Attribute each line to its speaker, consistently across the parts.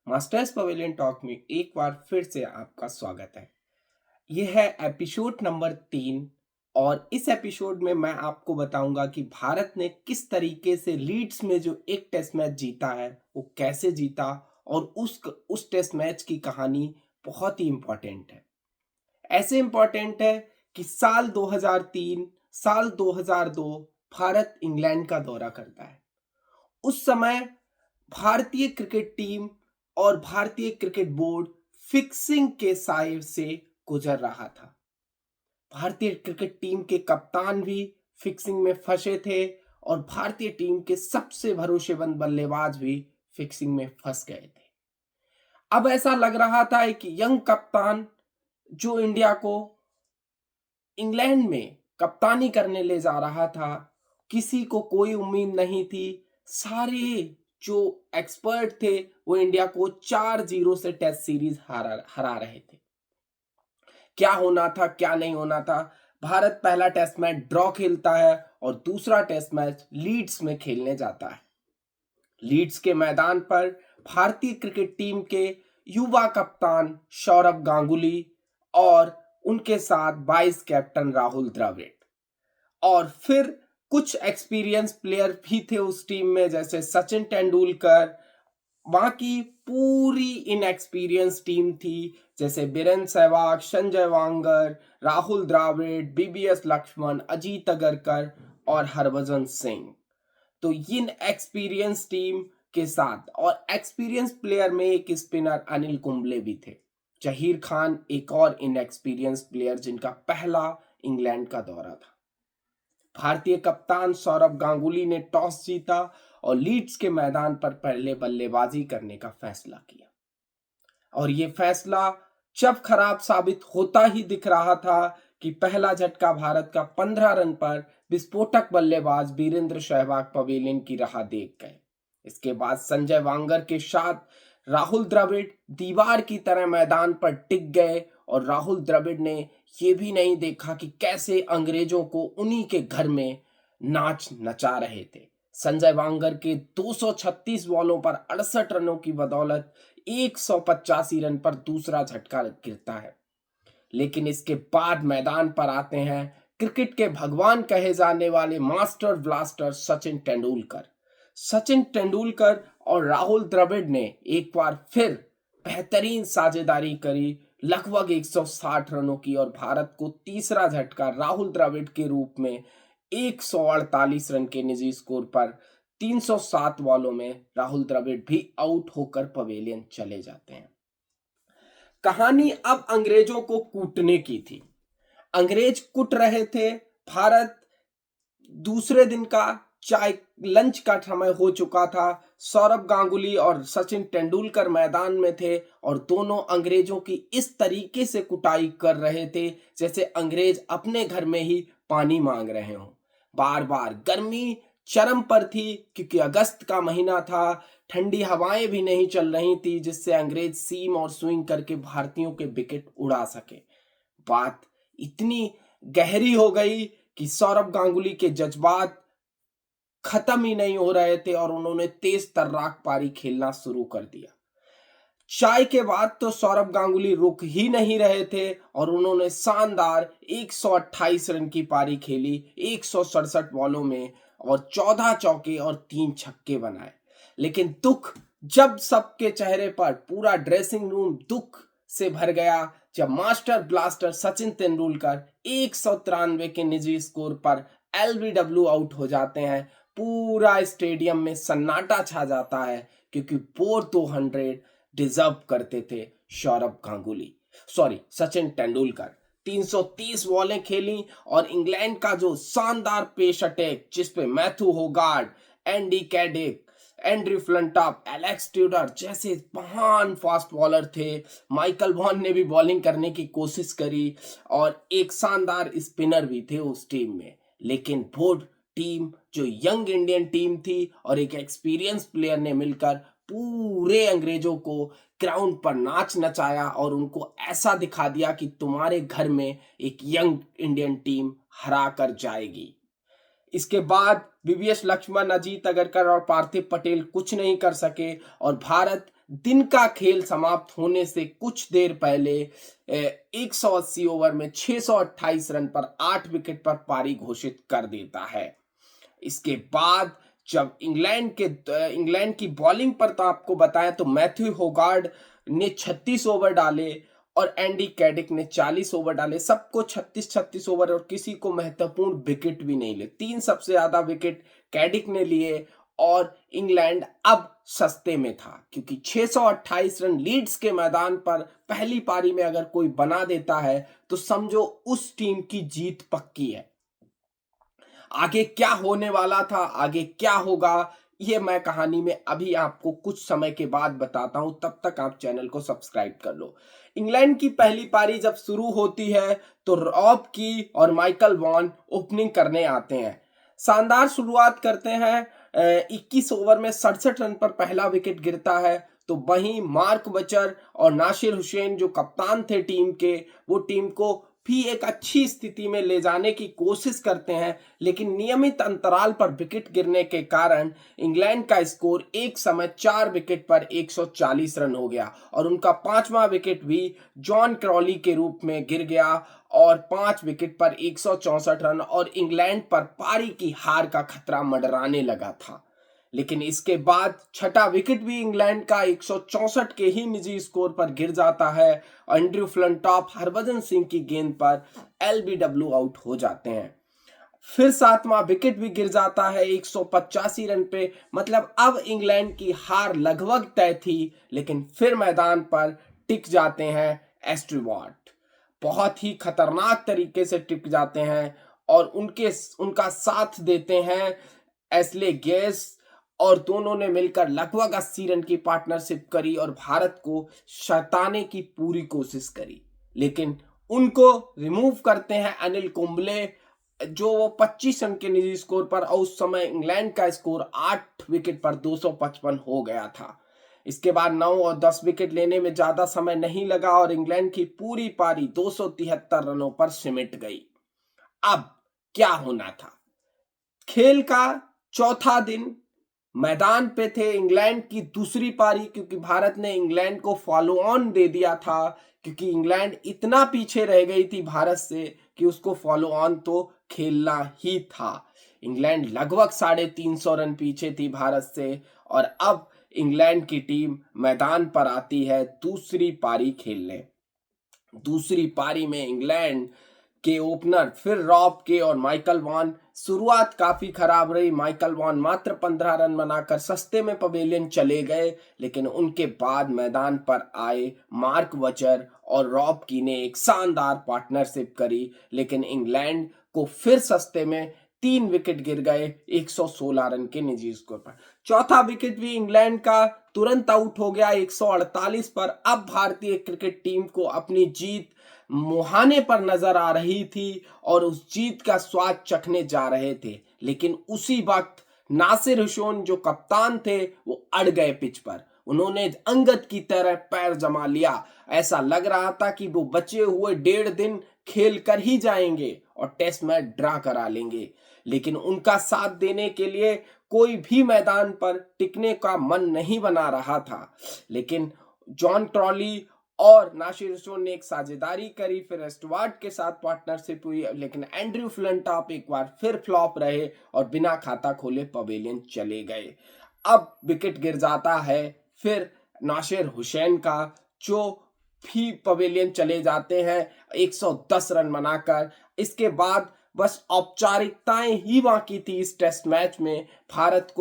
Speaker 1: Masters pavilion talk में एक बार फिर से आपका स्वागत है। यह है एपिसोड नंबर 3 और इस एपिसोड में मैं आपको बताऊंगा कि भारत ने किस तरीके से लीड्स में जो एक टेस्ट मैच जीता है वो कैसे जीता और उस टेस्ट मैच की कहानी बहुत ही इम्पोर्टेंट है। ऐसे इम्पोर्टेंट है कि साल 2003, साल 2002 भारत इंग्लैंड का दौरा करता है। उस समय भारतीय क्रिकेट टीम और भारतीय क्रिकेट बोर्ड फिक्सिंग के साए से गुजर रहा था। भारतीय क्रिकेट टीम के कप्तान भी फिक्सिंग में फंसे थे और भारतीय टीम के सबसे भरोसेमंद बल्लेबाज भी फिक्सिंग में फंस गए थे। अब ऐसा लग रहा था कि यंग कप्तान जो इंडिया को इंग्लैंड में कप्तानी करने ले जा रहा था, किसी को कोई उम्मीद नहीं थी। सारे जो एक्सपर्ट थे वो इंडिया को 4-0 से टेस्ट सीरीज हरा रहे थे। क्या होना था क्या नहीं होना था। भारत पहला टेस्ट मैच ड्रॉ खेलता है और दूसरा टेस्ट मैच लीड्स में खेलने जाता है। लीड्स के मैदान पर भारतीय क्रिकेट टीम के युवा कप्तान सौरभ गांगुली और उनके साथ वाइस कैप्टन राहुल द्रविड़ और फिर कुछ एक्सपीरियंस प्लेयर भी थे उस टीम में, जैसे सचिन तेंदुलकर। बाकी पूरी इनएक्सपीरियंस टीम थी, जैसे बीरेंद्र सहवाग, संजय वांगर, राहुल द्रविड़, बीबीएस लक्ष्मण, अजीत अगरकर और हरभजन सिंह। तो इन एक्सपीरियंस टीम के साथ और एक्सपीरियंस प्लेयर में एक स्पिनर अनिल कुंबले भी थे। जहीर खान एक और इनएक्सपीरियंस प्लेयर जिनका पहला इंग्लैंड का दौरा था। भारतीय कप्तान सौरभ गांगुली ने टॉस जीता और लीड्स के मैदान पर पहले बल्लेबाजी करने का फैसला किया और ये फैसला जब खराब साबित होता ही दिख रहा था कि पहला झटका भारत का 15 रन पर विस्फोटक बल्लेबाज वीरेंद्र सहवाग पवेलियन की राह देख गए। इसके बाद संजय वांगर के साथ राहुल द्रविड़ दीवार की तरह मैदान पर टिक गए और राहुल द्रविड़ ने ये भी नहीं देखा कि कैसे अंग्रेजों को उन्हीं के घर में नाच नचा रहे थे। संजय वांगर के 236 बॉलों पर 68 रनों की बदौलत 185 रन पर दूसरा झटका गिरता है। लेकिन इसके बाद मैदान पर आते हैं क्रिकेट के भगवान कहे जाने वाले मास्टर ब्लास्टर सचिन तेंदुलकर। सचिन तेंदुलकर और राहुल द्रविड़ ने एक बार फिर बेहतरीन साझेदारी करी, लगभग 160 रनों की, और भारत को तीसरा झटका राहुल द्रविड़ के रूप में 148 रन के निजी स्कोर पर 307 बॉलों में राहुल द्रविड़ भी आउट होकर पवेलियन चले जाते हैं। कहानी अब अंग्रेजों को कूटने की थी। अंग्रेज कूट रहे थे। भारत दूसरे दिन का चाय लंच का समय हो चुका था। सौरभ गांगुली और सचिन तेंदुलकर मैदान में थे और दोनों अंग्रेजों की इस तरीके से कुटाई कर रहे थे जैसे अंग्रेज अपने घर में ही पानी मांग रहे हों। बार बार गर्मी चरम पर थी क्योंकि अगस्त का महीना था। ठंडी हवाएं भी नहीं चल रही थी जिससे अंग्रेज सीम और स्विंग करके भारतीयों के विकेट उड़ा सके। बात इतनी गहरी हो गई कि सौरभ गांगुली के जज्बात खत्म ही नहीं हो रहे थे और उन्होंने तेज तर्राक पारी खेलना शुरू कर दिया। चाय के बाद तो सौरभ गांगुली रुक ही नहीं रहे थे और उन्होंने शानदार 128 रन की पारी खेली 167 बॉलों में और 14 चौके और 3 छक्के बनाए। लेकिन दुख जब सबके चेहरे पर, पूरा ड्रेसिंग रूम दुख से भर गया जब मास्टर ब्लास्टर सचिन तेंदुलकर 193 के निजी स्कोर पर एलबीडब्ल्यू आउट हो जाते हैं। पूरा स्टेडियम में सन्नाटा छा जाता है क्योंकि 4-200 डिजर्व करते थे सचिन तेंदुलकर। 330 बॉलें खेली और इंग्लैंड का जो शानदार पेस अटैक जिसपे Matthew Hoggard, Andy Caddick, Andrew Flintoff, Alex Tudor जैसे महान फास्ट बॉलर थे। माइकल वॉन ने भी बॉलिंग करने की कोशिश करी और एक शानदार स्पिनर भी थे उस टीम में। लेकिन बोर्ड टीम जो यंग इंडियन टीम थी और एक एक्सपीरियंस प्लेयर ने मिलकर पूरे अंग्रेजों को ग्राउंड पर नाच नचाया और उनको ऐसा दिखा दिया कि तुम्हारे घर में एक यंग इंडियन टीम हरा कर जाएगी। इसके बाद वीवीएस लक्ष्मण, अजीत अगरकर और पार्थिव पटेल कुछ नहीं कर सके और भारत दिन का खेल समाप्त होने से कुछ देर पहले 180 ओवर में 628 रन पर 8 विकेट पर पारी घोषित कर देता है। इसके बाद जब इंग्लैंड की बॉलिंग पर तो आपको बताएं तो मैथ्यू होगार्ड ने 36 ओवर डाले और एंडी कैडिक ने 40 ओवर डाले। सबको 36-36 ओवर और किसी को महत्वपूर्ण विकेट भी नहीं ले। 3 सबसे ज्यादा विकेट कैडिक ने लिए और इंग्लैंड अब सस्ते में था क्योंकि 628 रन लीड्स के मैदान पर पहली पारी में अगर कोई बना देता है तो समझो उस टीम की जीत पक्की है। आगे क्या होने वाला था, आगे क्या होगा, ये मैं कहानी में अभी आपको कुछ समय के बाद बताता हूं। तब तक आप चैनल को सब्सक्राइब कर लो। इंग्लैंड की पहली पारी जब शुरू होती है तो रॉब की और माइकल वॉन ओपनिंग करने आते हैं। शानदार शुरुआत करते हैं। 21 ओवर में 67 रन पर पहला विकेट गिरता है। तो वहीं मार्क बचर और नासिर हुसैन जो कप्तान थे टीम के, वो टीम को भी एक अच्छी स्थिति में ले जाने की कोशिश करते हैं, लेकिन नियमित अंतराल पर विकेट गिरने के कारण इंग्लैंड का स्कोर एक समय 4 विकेट पर 140 रन हो गया और उनका 5वां विकेट भी जॉन क्रॉली के रूप में गिर गया और 5 विकेट पर 164 रन और इंग्लैंड पर पारी की हार का खतरा मंडराने लगा था। लेकिन इसके बाद छठा विकेट भी इंग्लैंड का 164 के ही निजी स्कोर पर गिर जाता है। एंड्रयू फ्लिंटॉप हरभजन सिंह की गेंद पर एलबीडब्ल्यू आउट हो जाते हैं। फिर 7वां विकेट भी गिर जाता है 185 रन पे। मतलब अब इंग्लैंड की हार लगभग तय थी, लेकिन फिर मैदान पर टिक जाते हैं स्टीवर्ट। बहुत ही खतरनाक तरीके से टिक जाते हैं और उनका साथ देते हैं एस्ले गेस और दोनों ने मिलकर लगभग 80 रन की पार्टनरशिप करी और भारत को शताने की पूरी कोशिश करी। लेकिन उनको रिमूव करते हैं अनिल कुंबले, जो वो 25 रन के निजी स्कोर पर, और उस समय इंग्लैंड का स्कोर 8 विकेट पर 255 हो गया था। इसके बाद 9 और 10 विकेट लेने में ज्यादा समय नहीं लगा और इंग्लैंड की पूरी पारी 273 रनों पर सिमट गई। अब क्या होना था? खेल का चौथा दिन मैदान पे थे इंग्लैंड की दूसरी पारी, क्योंकि भारत ने इंग्लैंड को फॉलो ऑन दे दिया था, क्योंकि इंग्लैंड इतना पीछे रह गई थी भारत से कि उसको फॉलो ऑन तो खेलना ही था। इंग्लैंड लगभग 350 रन पीछे थी भारत से और अब इंग्लैंड की टीम मैदान पर आती है दूसरी पारी खेलने। दूसरी पारी में इंग्लैंड के ओपनर फिर रॉब के और माइकल वॉन। शुरुआत काफी खराब रही। माइकल वॉन मात्र 15 रन बनाकर सस्ते में पवेलियन चले गए, लेकिन उनके बाद मैदान पर आए मार्क बचर और रॉब की ने एक शानदार पार्टनरशिप करी, लेकिन इंग्लैंड को फिर सस्ते में 3 विकेट गिर गए 116 रन के निजी स्कोर पर। चौथा विकेट भी इंग्लैंड का तुरंत आउट हो गया 148 पर। अब भारतीय क्रिकेट टीम को अपनी जीत मुहाने पर नजर आ रही थी और उस जीत का स्वाद चखने जा रहे थे, लेकिन उसी वक्त नासिर हुसैन जो कप्तान थे वो अड़ गए पिच पर। उन्होंने अंगद की तरह पैर जमा लिया। ऐसा लग रहा था कि वो बचे हुए 1.5 दिन खेल कर ही जाएंगे और टेस्ट मैच ड्रा करा लेंगे, लेकिन उनका साथ देने के लिए कोई भी मैदान पर टिकने का मन नहीं बना रहा था। लेकिन जॉन क्रॉली और नासिर हुसैन ने एक साझेदारी करी, फिर स्टीवर्ट के साथ पार्टनरशिप हुई, लेकिन एंड्रयू फ्लिंटॉप एक बार फिर फ्लॉप रहे और बिना खाता खोले पवेलियन चले गए। अब विकेट गिर जाता है फिर नासिर हुसैन का, जो भी पवेलियन चले जाते हैं 110 रन बनाकर। इसके बाद बस औपचारिकताएं ही बाकी थी इस टेस्ट मैच में। भारत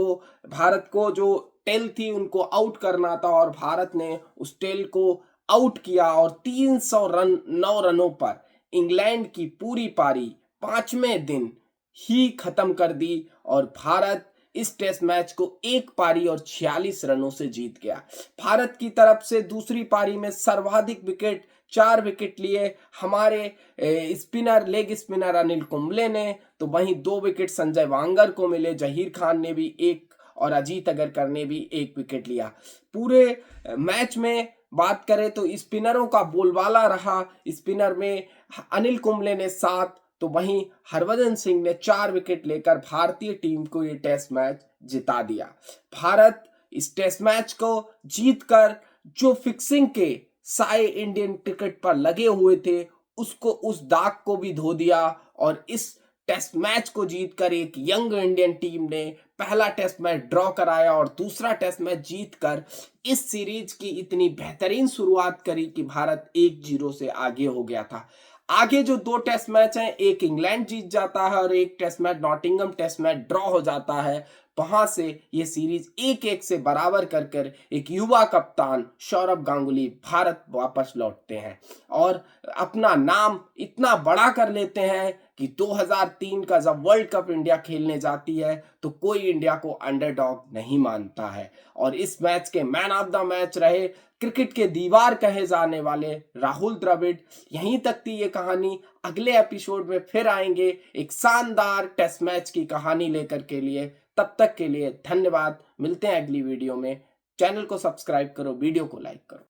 Speaker 1: को जो टेल थी उनको आउट करना था और भारत ने उस टेल को आउट किया और 309 रनों पर इंग्लैंड की पूरी पारी 5वें दिन ही खत्म कर दी और भारत इस टेस्ट मैच को एक पारी और 46 रनों से जीत गया। भारत की तरफ से दूसरी पारी में सर्वाधिक विकेट 4 विकेट लिए हमारे लेग स्पिनर अनिल कुंबले ने, तो वहीं 2 विकेट संजय वांगर को मिले। जहीर खान ने भी 1 और अजीत अगरकर ने भी 1 विकेट लिया। पूरे मैच में बात करें तो स्पिनरों का बोलबाला रहा। स्पिनर में अनिल कुंबले ने 7, तो वहीं हरभजन सिंह ने 4 विकेट लेकर भारतीय टीम को ये टेस्ट मैच जिता दिया। भारत इस टेस्ट मैच को जीतकर जो फिक्सिंग के साए इंडियन क्रिकेट पर लगे हुए थे उसको, उस दाग को भी धो दिया और इस टेस्ट मैच को जीतकर एक यंग इंडियन टीम ने पहला टेस्ट मैच ड्रॉ कराया और दूसरा टेस्ट मैच जीतकर इस सीरीज की इतनी बेहतरीन शुरुआत करी कि भारत 1-0 से आगे हो गया था। आगे जो 2 टेस्ट मैच हैं, एक इंग्लैंड जीत जाता है और एक test match Nottingham test match draw हो जाता है। वहां से ये सीरीज 1-1 से बराबर कर कर एक युवा कप्तान सौरव गांगुली भारत वापस लौटते हैं और अपना नाम इतना बड़ा कर लेते हैं कि 2003 का जब वर्ल्ड कप इंडिया खेलने जाती है तो कोई इंडिया को अंडरडॉग नहीं मानता है। और इस मैच के मैन ऑफ द मैच रहे क्रिकेट के दीवार कहे जाने वाले राहुल द्रविड़। यहीं तक थी ये कहानी, अगले एपिसोड में फिर आएंगे एक शानदार टेस्ट मैच की कहानी लेकर के लिए। तब तक के लिए धन्यवाद, मिलते हैं अगली वीडियो में। चैनल को सब्सक्राइब करो, वीडियो को लाइक करो।